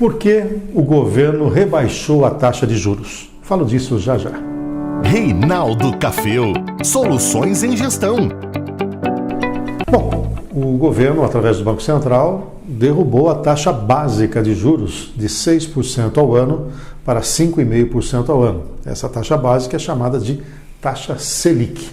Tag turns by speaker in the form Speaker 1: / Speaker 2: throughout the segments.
Speaker 1: Por que o governo rebaixou a taxa de juros? Falo disso já já.
Speaker 2: Reinaldo Caféu, soluções em gestão.
Speaker 1: Bom, o governo, através do Banco Central, derrubou a taxa básica de juros de 6% ao ano para 5,5% ao ano. Essa taxa básica é chamada de taxa Selic.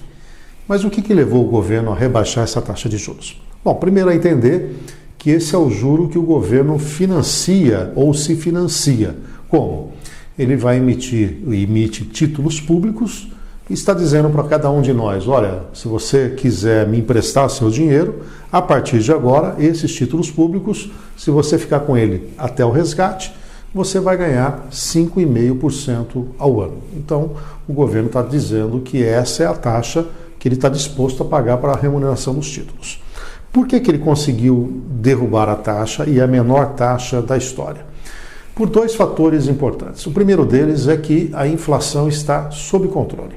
Speaker 1: Mas o que levou o governo a rebaixar essa taxa de juros? Bom, primeiro é entender que esse é o juro que o governo financia ou se financia. Como? Ele vai emite títulos públicos e está dizendo para cada um de nós, olha, se você quiser me emprestar seu dinheiro, a partir de agora, esses títulos públicos, se você ficar com ele até o resgate, você vai ganhar 5,5% ao ano. Então, o governo está dizendo que essa é a taxa que ele está disposto a pagar para a remuneração dos títulos. Por que ele conseguiu derrubar a taxa e a menor taxa da história? Por dois fatores importantes. O primeiro deles é que a inflação está sob controle.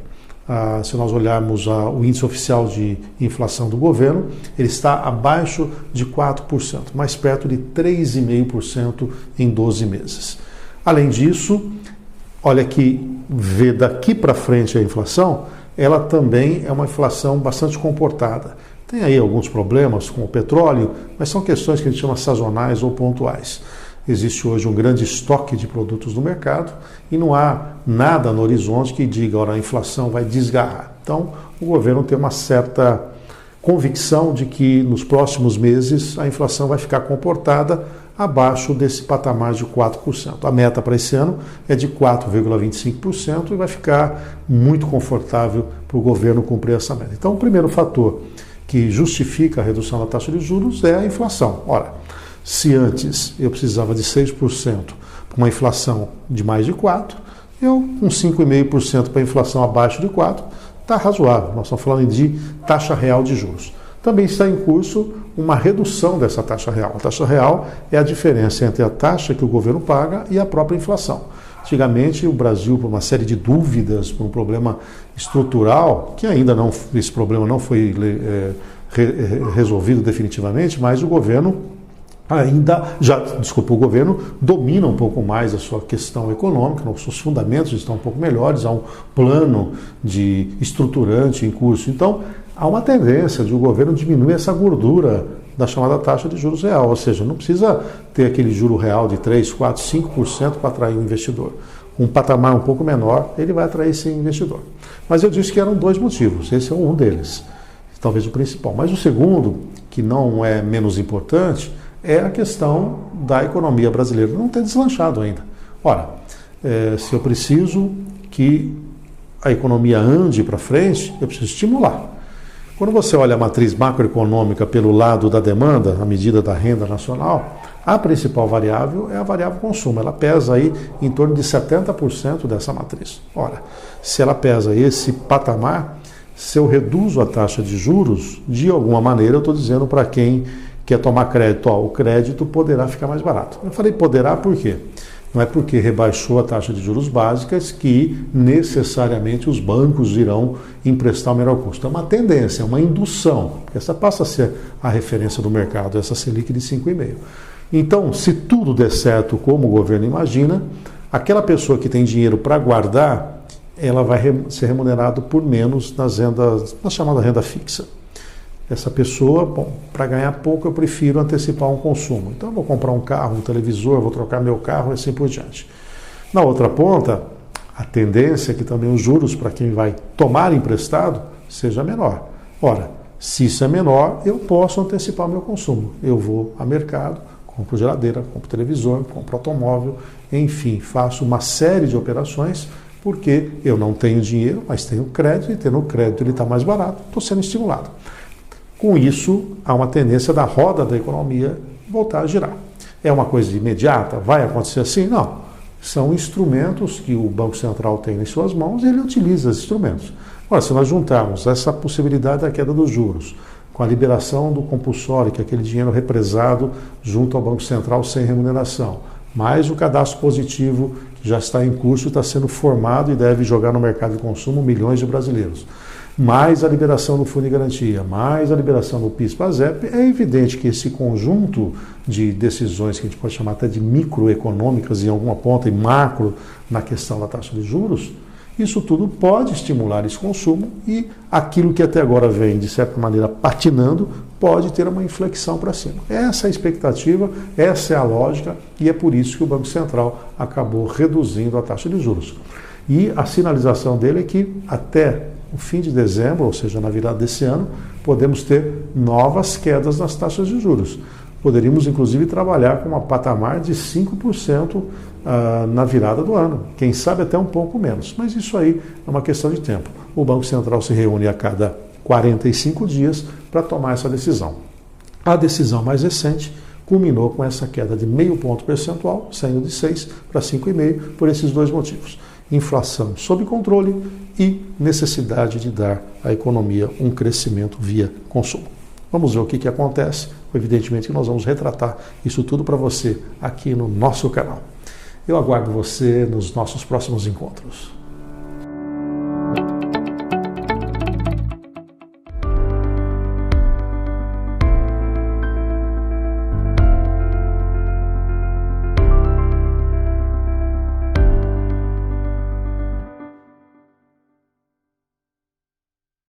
Speaker 1: Se nós olharmos o índice oficial de inflação do governo, ele está abaixo de 4%, mais perto de 3,5% em 12 meses. Além disso, olha que vê daqui para frente a inflação, ela também é uma inflação bastante comportada. Tem aí alguns problemas com o petróleo, mas são questões que a gente chama sazonais ou pontuais. Existe hoje um grande estoque de produtos no mercado e não há nada no horizonte que diga, ora, a inflação vai desgarrar. Então, o governo tem uma certa convicção de que nos próximos meses a inflação vai ficar comportada abaixo desse patamar de 4%. A meta para esse ano é de 4,25% e vai ficar muito confortável para o governo cumprir essa meta. Então, o primeiro fator que justifica a redução da taxa de juros é a inflação. Ora, se antes eu precisava de 6% para uma inflação de mais de 4%, eu com 5,5% para a inflação abaixo de 4%, está razoável. Nós estamos falando de taxa real de juros. Também está em curso uma redução dessa taxa real. A taxa real é a diferença entre a taxa que o governo paga e a própria inflação. Antigamente, o Brasil, por uma série de dúvidas, por um problema estrutural, que ainda não, esse problema não foi resolvido definitivamente, mas o governo o governo domina um pouco mais a sua questão econômica, os seus fundamentos estão um pouco melhores, há um plano estruturante em curso. Então, há uma tendência de o governo diminuir essa gordura da chamada taxa de juros real, ou seja, não precisa ter aquele juro real de 3%, 4%, 5% para atrair o investidor. Um patamar um pouco menor, ele vai atrair esse investidor. Mas eu disse que eram dois motivos, esse é um deles, talvez o principal. Mas o segundo, que não é menos importante, é a questão da economia brasileira não ter deslanchado ainda. Ora, se eu preciso que a economia ande para frente, eu preciso estimular. Quando você olha a matriz macroeconômica pelo lado da demanda, a medida da renda nacional, a principal variável é a variável consumo. Ela pesa aí em torno de 70% dessa matriz. Ora, se ela pesa esse patamar, se eu reduzo a taxa de juros, de alguma maneira eu estou dizendo para quem quer tomar crédito, o crédito poderá ficar mais barato. Eu falei poderá por quê? Não é porque rebaixou a taxa de juros básicas que necessariamente os bancos irão emprestar o menor custo. É uma tendência, é uma indução. Essa passa a ser a referência do mercado, essa Selic de 5,5%. Então, se tudo der certo como o governo imagina, aquela pessoa que tem dinheiro para guardar, ela vai ser remunerada por menos na chamada renda fixa. Essa pessoa, para ganhar pouco eu prefiro antecipar um consumo. Então eu vou comprar um carro, um televisor, vou trocar meu carro e assim por diante. Na outra ponta, a tendência é que também os juros para quem vai tomar emprestado seja menor. Ora, se isso é menor, eu posso antecipar meu consumo. Eu vou ao mercado, compro geladeira, compro televisor, compro automóvel, enfim, faço uma série de operações porque eu não tenho dinheiro, mas tenho crédito e tendo crédito ele está mais barato, estou sendo estimulado. Com isso, há uma tendência da roda da economia voltar a girar. É uma coisa imediata? Vai acontecer assim? Não. São instrumentos que o Banco Central tem em suas mãos e ele utiliza esses instrumentos. Agora, se nós juntarmos essa possibilidade da queda dos juros com a liberação do compulsório, que é aquele dinheiro represado junto ao Banco Central sem remuneração, mais o cadastro positivo que já está em curso, está sendo formado e deve jogar no mercado de consumo milhões de brasileiros. mais a liberação do Fundo de Garantia, mais a liberação do PIS/PASEP, é evidente que esse conjunto de decisões que a gente pode chamar até de microeconômicas em alguma ponta e macro na questão da taxa de juros, isso tudo pode estimular esse consumo e aquilo que até agora vem, de certa maneira, patinando, pode ter uma inflexão para cima. Essa é a expectativa, essa é a lógica e é por isso que o Banco Central acabou reduzindo a taxa de juros. E a sinalização dele é que até o fim de dezembro, ou seja, na virada desse ano, podemos ter novas quedas nas taxas de juros. Poderíamos, inclusive, trabalhar com uma patamar de 5% na virada do ano. Quem sabe até um pouco menos. Mas isso aí é uma questão de tempo. O Banco Central se reúne a cada 45 dias para tomar essa decisão. A decisão mais recente culminou com essa queda de 0,5 ponto percentual, saindo de 6 para 5,5, por esses dois motivos. Inflação sob controle e necessidade de dar à economia um crescimento via consumo. Vamos ver o que acontece. Evidentemente que nós vamos retratar isso tudo para você aqui no nosso canal. Eu aguardo você nos nossos próximos encontros.